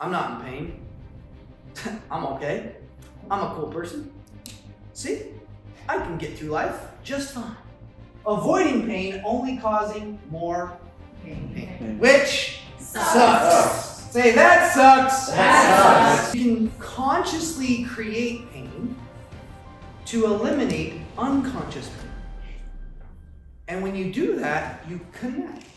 I'm not in pain. I'm okay. I'm a cool person. See, I can get through life just fine. Avoiding pain only causing more pain. Which sucks. Say, that sucks. That sucks. You can consciously create pain to eliminate unconscious pain. And when you do that, you connect.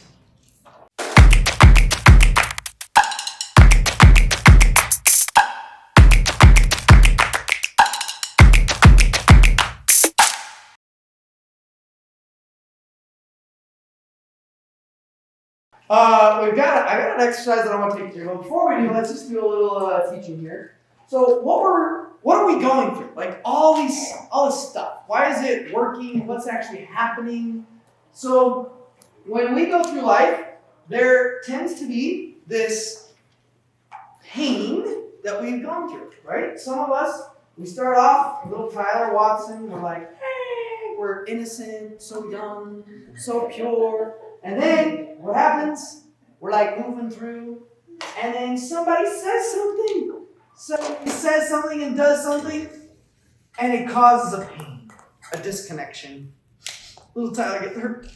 I got an exercise that I want to take through. But before we do, let's just do a little teaching here. So what are we going through? Like all this stuff. Why is it working? What's actually happening? So when we go through life, there tends to be this pain that we've gone through, right? Some of us, we start off, little Tyler Watson, we're like, hey, we're innocent, so young, so pure. And then what happens? We're like moving through, and then somebody says something. Somebody says something and does something, and it causes a pain, a disconnection. Little Tyler gets hurt.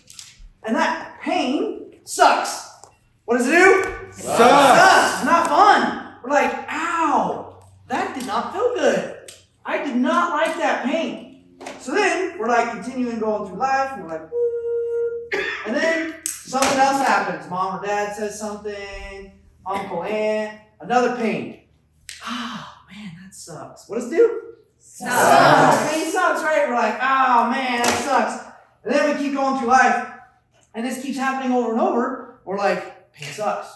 And that pain sucks. What does it do? Sucks. It's not fun. We're like, ow, that did not feel good. I did not like that pain. So then we're like continuing going through life, and we're like, woo. And then something else happens. Mom or dad says something, uncle, aunt, another pain. Ah, man, that sucks. What does it do? Sucks. Pain sucks, right? We're like, oh man, that sucks. And then we keep going through life, and this keeps happening over and over. We're like, pain sucks.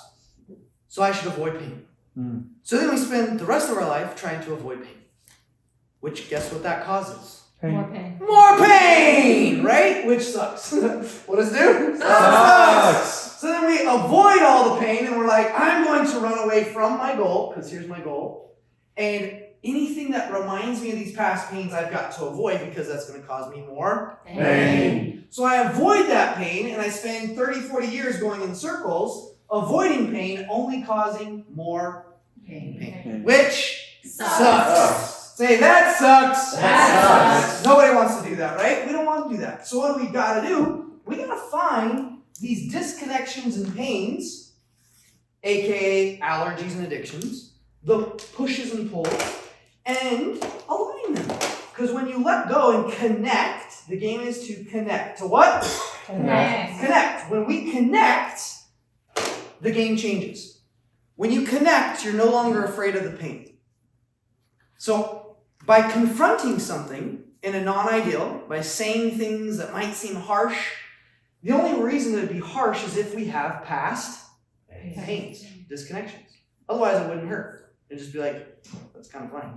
So I should avoid pain. So then we spend the rest of our life trying to avoid pain. Which, guess what that causes? More pain. More pain, right? Which sucks. What does it do? Sucks. So then we avoid all the pain, and we're like, I'm going to run away from my goal, because here's my goal. And anything that reminds me of these past pains, I've got to avoid, because that's going to cause me more pain. So I avoid that pain, and I spend 30, 40 years going in circles, avoiding pain, only causing more pain. Which sucks. Say, that sucks. That sucks. Nobody wants to do that, right? We don't want to do that. So what do we got to do? We got to find these disconnections and pains, aka allergies and addictions, the pushes and pulls, and align them. Because when you let go and connect, the game is to connect. To what? Connect. Connect. When we connect, the game changes. When you connect, you're no longer afraid of the pain. So by confronting something in a non-ideal, by saying things that might seem harsh, the only reason it would be harsh is if we have past pains, disconnections. Otherwise, it wouldn't hurt. It'd just be like, that's kind of funny.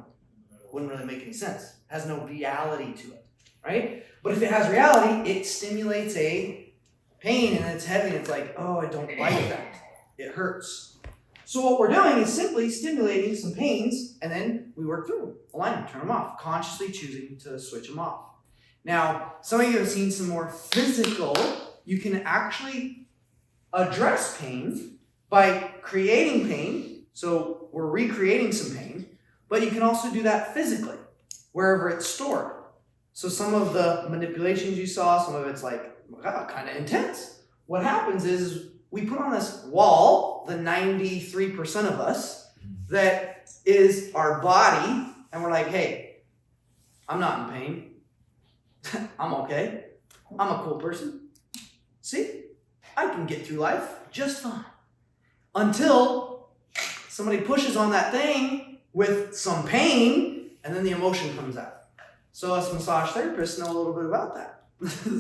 Wouldn't really make any sense. It has no reality to it, right? But if it has reality, it stimulates a pain, and it's heavy, and it's like, oh, I don't like that. It hurts. So what we're doing is simply stimulating some pains, and then we work through them, align them, turn them off, consciously choosing to switch them off. Now, some of you have seen some more physical. You can actually address pain by creating pain. So we're recreating some pain, but you can also do that physically, wherever it's stored. So some of the manipulations you saw, some of it's like, wow, kind of intense. What happens is we put on this wall, the 93% of us, that is our body, and we're like, hey, I'm not in pain. I'm okay. I'm a cool person. See, I can get through life just fine. Until somebody pushes on that thing with some pain, and then the emotion comes out. So us massage therapists know a little bit about that.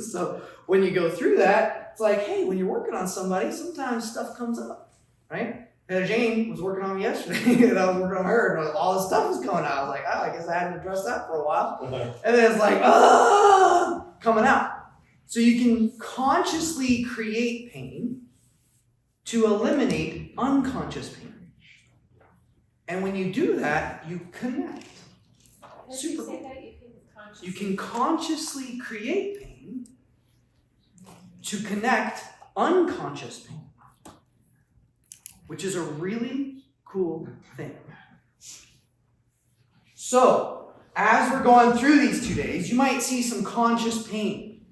So when you go through that, it's like, hey, when you're working on somebody, sometimes stuff comes up, right? Heather Jane was working on me yesterday, and I was working on her, and all this stuff was coming out. I was like, oh, I guess I hadn't addressed that for a while. And then it's like, coming out. So you can consciously create pain to eliminate unconscious pain. And when you do that, you connect. Super cool. You can consciously create pain to connect unconscious pain, which is a really cool cool thing. So, as we're going through these 2 days, you might see some conscious pain.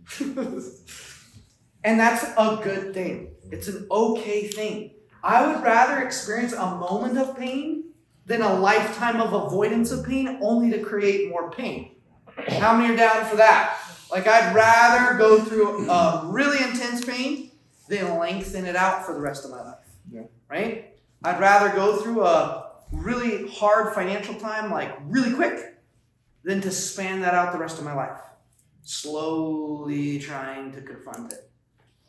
And that's a good thing. It's an okay thing. I would rather experience a moment of pain than a lifetime of avoidance of pain, only to create more pain. How many are down for that? Like, I'd rather go through a really intense pain than lengthen it out for the rest of my life. Yeah. Right? I'd rather go through a really hard financial time, like really quick, than to span that out the rest of my life. Slowly trying to confront it.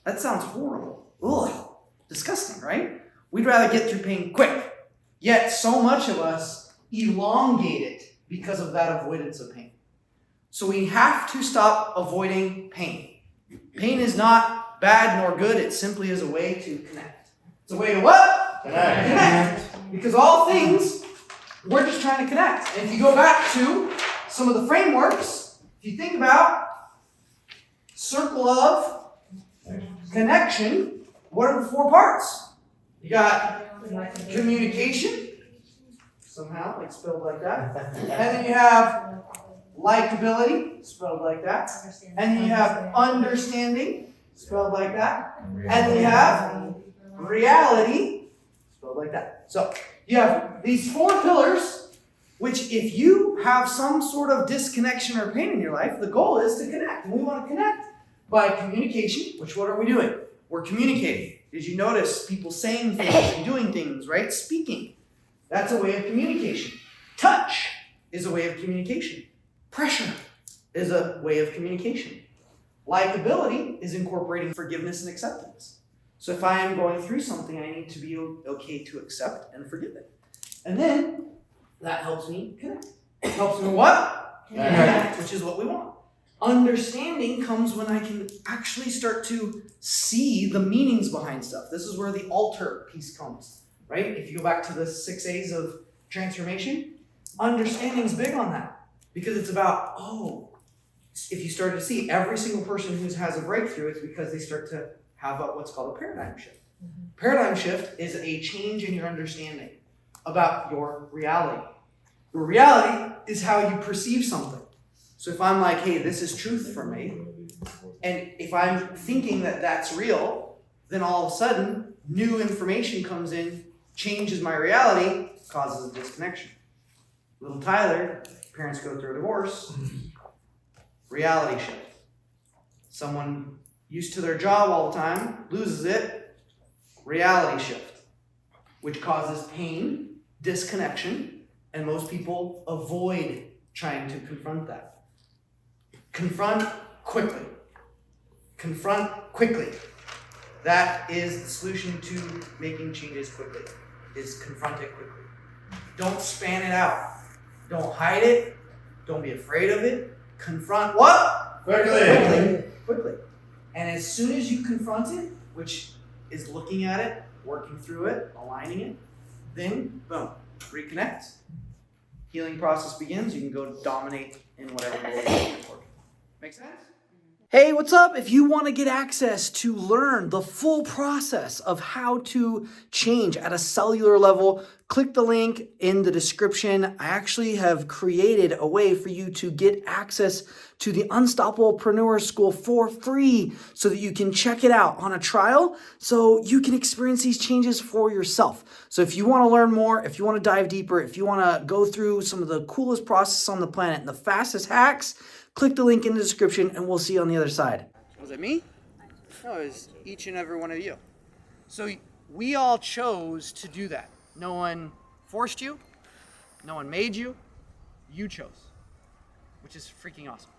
That sounds horrible. Ugh. Disgusting, right? We'd rather get through pain quick. Yet so much of us elongate it because of that avoidance of pain. So we have to stop avoiding pain. Pain is not bad nor good. It simply is a way to connect. It's a way to what? Connect. Because all things, we're just trying to connect. And if you go back to some of the frameworks, if you think about circle of connection, what are the 4 parts? You got communication, somehow, like spelled like that. And then you have likability, spelled like that. And then you have understanding, spelled like that. And then you have reality, spelled like that. So you have these 4 pillars, which if you have some sort of disconnection or pain in your life, the goal is to connect. And we want to connect by communication, which what are we doing? We're communicating. Did you notice people saying things and doing things, right? Speaking. That's a way of communication. Touch is a way of communication. Pressure is a way of communication. Likability is incorporating forgiveness and acceptance. So if I am going through something, I need to be okay to accept and forgive it. And then that helps me connect. It helps me what? Connect, which is what we want. Understanding comes when I can actually start to see the meanings behind stuff. This is where the alter piece comes, right? If you go back to the 6 A's of transformation, understanding is big on that because it's about, if you start to see every single person who has a breakthrough, it's because they start to have what's called a paradigm shift. Paradigm shift is a change in your understanding about your reality. Your reality is how you perceive something. So if I'm like, hey, this is truth for me, and if I'm thinking that that's real, then all of a sudden, new information comes in, changes my reality, causes a disconnection. Little Tyler, parents go through a divorce, reality shift. Someone used to their job all the time, loses it, reality shift, which causes pain, disconnection, and most people avoid trying to confront that. Confront quickly. Confront quickly. That is the solution to making changes quickly, is confront it quickly. Don't span it out. Don't hide it. Don't be afraid of it. Confront what? Quickly. And as soon as you confront it, which is looking at it, working through it, aligning it, then boom, reconnect. Healing process begins. You can go dominate in whatever way you're working. Make sense? Hey, what's up? If you want to get access to learn the full process of how to change at a cellular level, click the link in the description. I actually have created a way for you to get access to the Unstoppablepreneur School for free so that you can check it out on a trial so you can experience these changes for yourself. So if you want to learn more, if you want to dive deeper, if you want to go through some of the coolest processes on the planet and the fastest hacks, click the link in the description and we'll see you on the other side. Was it me? No, it was each and every one of you. So we all chose to do that. No one forced you. No one made you. You chose, which is freaking awesome.